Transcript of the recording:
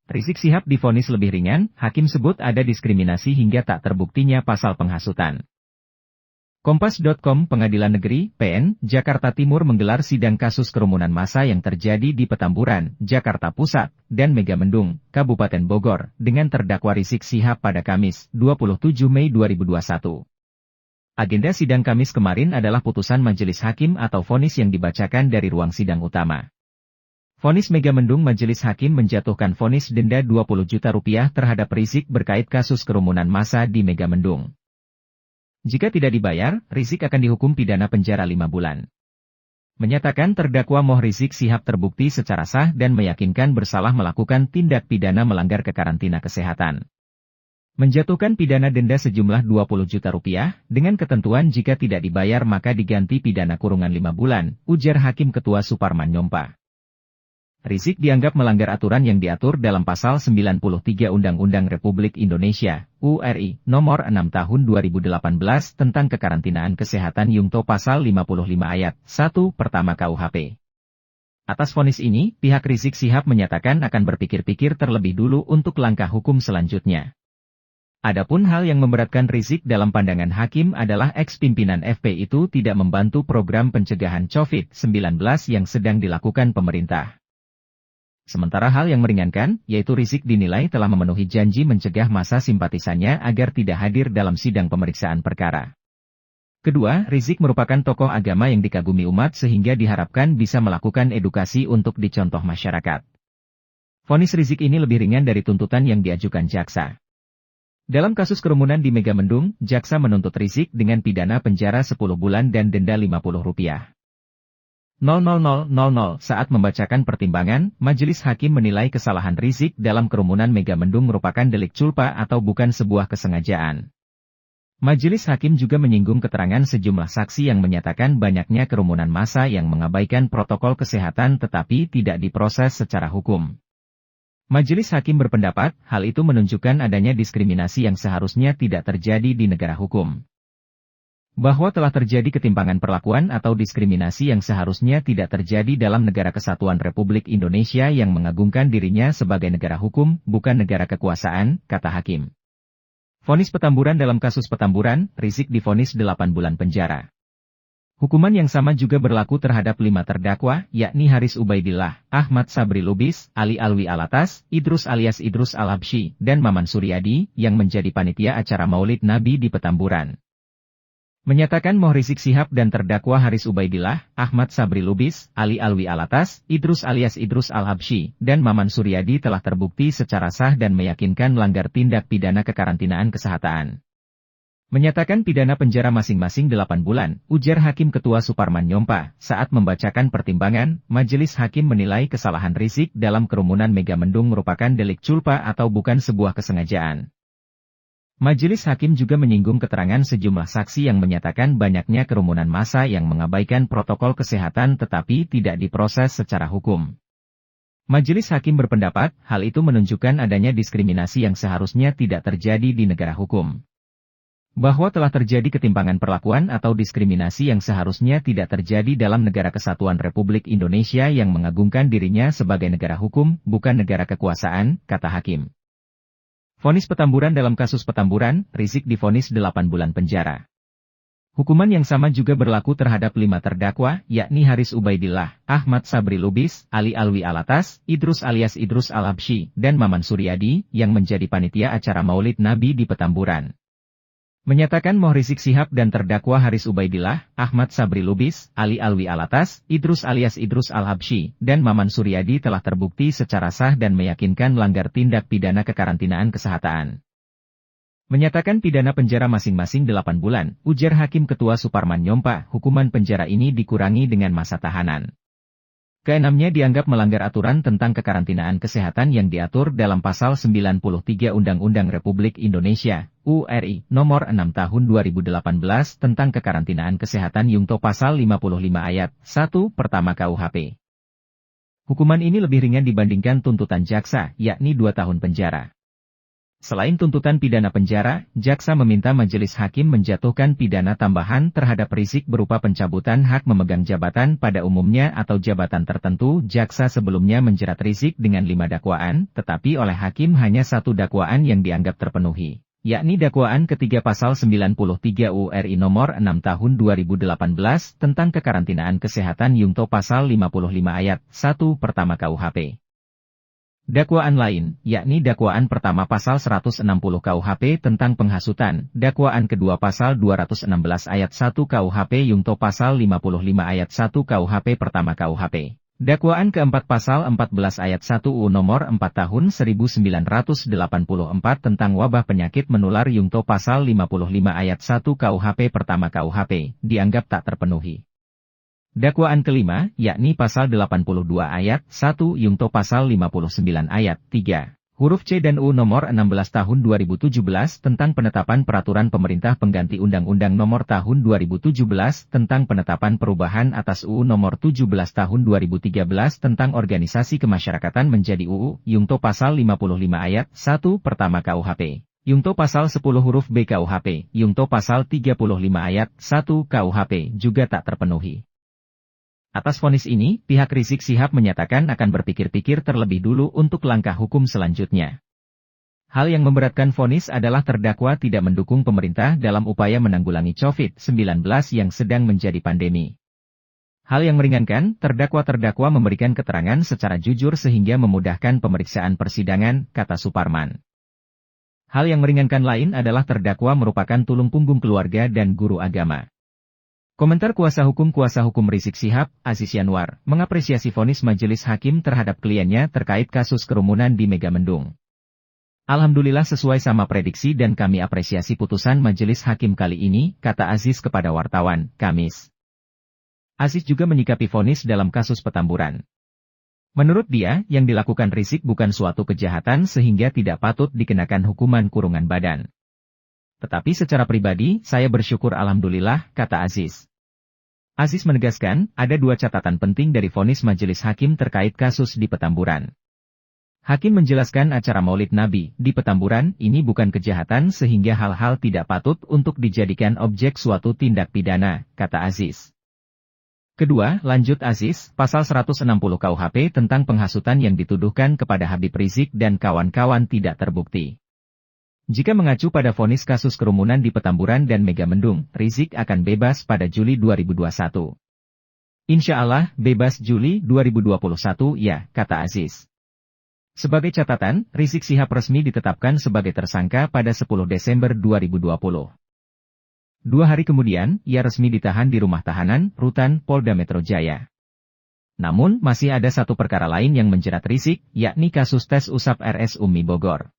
Rizik Syihab divonis lebih ringan, hakim sebut ada diskriminasi hingga tak terbuktinya pasal penghasutan. Kompas.com Pengadilan Negeri, PN, Jakarta Timur menggelar sidang kasus kerumunan massa yang terjadi di Petamburan, Jakarta Pusat, dan Megamendung, Kabupaten Bogor, dengan terdakwa Rizik Syihab pada Kamis, 27 Mei 2021. Agenda sidang Kamis kemarin adalah putusan majelis hakim atau vonis yang dibacakan dari ruang sidang utama. Vonis Megamendung Majelis Hakim menjatuhkan vonis denda 20 juta rupiah terhadap Rizik berkait kasus kerumunan massa di Megamendung. Jika tidak dibayar, Rizik akan dihukum pidana penjara 5 bulan. Menyatakan terdakwa Moh Rizik Syihab terbukti secara sah dan meyakinkan bersalah melakukan tindak pidana melanggar kekarantina kesehatan. Menjatuhkan pidana denda sejumlah 20 juta rupiah, dengan ketentuan jika tidak dibayar maka diganti pidana kurungan 5 bulan, ujar Hakim Ketua Suparman Nyompa. Rizik dianggap melanggar aturan yang diatur dalam Pasal 93 Undang-Undang Republik Indonesia, URI, Nomor 6 Tahun 2018 tentang Kekarantinaan Kesehatan Yungto Pasal 55 Ayat 1 Pertama KUHP. Atas vonis ini, pihak Rizik Syihab menyatakan akan berpikir-pikir terlebih dulu untuk langkah hukum selanjutnya. Adapun hal yang memberatkan Rizik dalam pandangan hakim adalah ex-pimpinan FP itu tidak membantu program pencegahan COVID-19 yang sedang dilakukan pemerintah. Sementara hal yang meringankan, yaitu Rizik dinilai telah memenuhi janji mencegah massa simpatisannya agar tidak hadir dalam sidang pemeriksaan perkara. Kedua, Rizik merupakan tokoh agama yang dikagumi umat sehingga diharapkan bisa melakukan edukasi untuk dicontoh masyarakat. Vonis Rizik ini lebih ringan dari tuntutan yang diajukan jaksa. Dalam kasus kerumunan di Megamendung, jaksa menuntut Rizik dengan pidana penjara 10 bulan dan denda Rp50. Saat membacakan pertimbangan, majelis hakim menilai kesalahan Rizik dalam kerumunan Megamendung merupakan delik culpa atau bukan sebuah kesengajaan. Majelis hakim juga menyinggung keterangan sejumlah saksi yang menyatakan banyaknya kerumunan massa yang mengabaikan protokol kesehatan tetapi tidak diproses secara hukum. Majelis hakim berpendapat, hal itu menunjukkan adanya diskriminasi yang seharusnya tidak terjadi di negara hukum. Bahwa telah terjadi ketimpangan perlakuan atau diskriminasi yang seharusnya tidak terjadi dalam negara kesatuan Republik Indonesia yang mengagungkan dirinya sebagai negara hukum, bukan negara kekuasaan, kata hakim. Vonis Petamburan dalam kasus Petamburan, Rizik divonis 8 bulan penjara. Hukuman yang sama juga berlaku terhadap 5 terdakwa, yakni Haris Ubaidillah, Ahmad Sabri Lubis, Ali Alwi Alatas, Idrus alias Idrus Al-Habsyi, dan Maman Suryadi, yang menjadi panitia acara Maulid Nabi di Petamburan. Menyatakan Moh Rizik Syihab dan terdakwa Haris Ubaidillah, Ahmad Sabri Lubis, Ali Alwi Alatas, Idrus alias Idrus Al-Habsyi, dan Maman Suryadi telah terbukti secara sah dan meyakinkan melanggar tindak pidana kekarantinaan kesehatan. Menyatakan pidana penjara masing-masing 8 bulan, ujar Hakim Ketua Suparman Nyompa, saat membacakan pertimbangan, majelis hakim menilai kesalahan Rizik dalam kerumunan Megamendung merupakan delik culpa atau bukan sebuah kesengajaan. Majelis hakim juga menyinggung keterangan sejumlah saksi yang menyatakan banyaknya kerumunan massa yang mengabaikan protokol kesehatan tetapi tidak diproses secara hukum. Majelis hakim berpendapat, hal itu menunjukkan adanya diskriminasi yang seharusnya tidak terjadi di negara hukum. Bahwa telah terjadi ketimpangan perlakuan atau diskriminasi yang seharusnya tidak terjadi dalam negara kesatuan Republik Indonesia yang mengagungkan dirinya sebagai negara hukum, bukan negara kekuasaan, kata hakim. Vonis Petamburan dalam kasus Petamburan, Rizik divonis 8 bulan penjara. Hukuman yang sama juga berlaku terhadap 5 terdakwa, yakni Haris Ubaidillah, Ahmad Sabri Lubis, Ali Alwi Alatas, Idrus alias Idrus Al-Habsyi, dan Maman Suryadi, yang menjadi panitia acara Maulid Nabi di Petamburan. Menyatakan Moh Rizik Syihab dan terdakwa Haris Ubaidillah, Ahmad Sabri Lubis, Ali Alwi Alatas, Idrus alias Idrus Al-Habsyi, dan Maman Suryadi telah terbukti secara sah dan meyakinkan melanggar tindak pidana kekarantinaan kesehatan. Menyatakan pidana penjara masing-masing 8 bulan, ujar Hakim Ketua Suparman Nyompa, hukuman penjara ini dikurangi dengan masa tahanan. Keenamnya dianggap melanggar aturan tentang kekarantinaan kesehatan yang diatur dalam Pasal 93 Undang-Undang Republik Indonesia, URI, Nomor 6 Tahun 2018 tentang Kekarantinaan Kesehatan Yungto Pasal 55 Ayat 1 Pertama KUHP. Hukuman ini lebih ringan dibandingkan tuntutan jaksa, yakni 2 tahun penjara. Selain tuntutan pidana penjara, jaksa meminta majelis hakim menjatuhkan pidana tambahan terhadap Rizik berupa pencabutan hak memegang jabatan pada umumnya atau jabatan tertentu. Jaksa sebelumnya menjerat Rizik dengan 5 dakwaan, tetapi oleh hakim hanya 1 dakwaan yang dianggap terpenuhi, yakni dakwaan ketiga pasal 93 URI nomor 6 tahun 2018 tentang kekarantinaan kesehatan Yungto pasal 55 ayat 1 pertama KUHP. Dakwaan lain, yakni dakwaan pertama pasal 160 KUHP tentang penghasutan, dakwaan kedua pasal 216 ayat 1 KUHP Yungto pasal 55 ayat 1 KUHP pertama KUHP. Dakwaan keempat pasal 14 ayat 1 UU nomor 4 tahun 1984 tentang wabah penyakit menular Yungto pasal 55 ayat 1 KUHP pertama KUHP, dianggap tak terpenuhi. Dakwaan kelima, yakni pasal 82 ayat 1 Yungto pasal 59 ayat 3, huruf C dan U nomor 16 tahun 2017 tentang penetapan peraturan pemerintah pengganti Undang-Undang nomor tahun 2017 tentang penetapan perubahan atas UU nomor 17 tahun 2013 tentang organisasi kemasyarakatan menjadi UU, Yungto pasal 55 ayat 1 pertama KUHP. Yungto pasal 10 huruf B KUHP, Yungto pasal 35 ayat 1 KUHP juga tak terpenuhi. Atas vonis ini, pihak Rizik Syihab menyatakan akan berpikir-pikir terlebih dulu untuk langkah hukum selanjutnya. Hal yang memberatkan vonis adalah terdakwa tidak mendukung pemerintah dalam upaya menanggulangi COVID-19 yang sedang menjadi pandemi. Hal yang meringankan, terdakwa memberikan keterangan secara jujur sehingga memudahkan pemeriksaan persidangan, kata Suparman. Hal yang meringankan lain adalah terdakwa merupakan tulang punggung keluarga dan guru agama. Komentar kuasa hukum Rizik Syihab, Aziz Yanwar, mengapresiasi vonis majelis hakim terhadap kliennya terkait kasus kerumunan di Megamendung. Alhamdulillah sesuai sama prediksi dan kami apresiasi putusan majelis hakim kali ini, kata Aziz kepada wartawan, Kamis. Aziz juga menyikapi vonis dalam kasus Petamburan. Menurut dia, yang dilakukan Rizik bukan suatu kejahatan sehingga tidak patut dikenakan hukuman kurungan badan. Tetapi secara pribadi, saya bersyukur alhamdulillah, kata Aziz. Aziz menegaskan, ada 2 catatan penting dari vonis majelis hakim terkait kasus di Petamburan. Hakim menjelaskan acara Maulid Nabi di Petamburan ini bukan kejahatan sehingga hal-hal tidak patut untuk dijadikan objek suatu tindak pidana, kata Aziz. Kedua, lanjut Aziz, pasal 160 KUHP tentang penghasutan yang dituduhkan kepada Habib Rizik dan kawan-kawan tidak terbukti. Jika mengacu pada vonis kasus kerumunan di Petamburan dan Megamendung, Rizik akan bebas pada Juli 2021. Insya Allah, bebas Juli 2021 ya, kata Aziz. Sebagai catatan, Rizik Syihab resmi ditetapkan sebagai tersangka pada 10 Desember 2020. 2 hari kemudian, ia resmi ditahan di rumah tahanan, Rutan, Polda Metro Jaya. Namun, masih ada 1 perkara lain yang menjerat Rizik, yakni kasus tes usap RS UMI Bogor.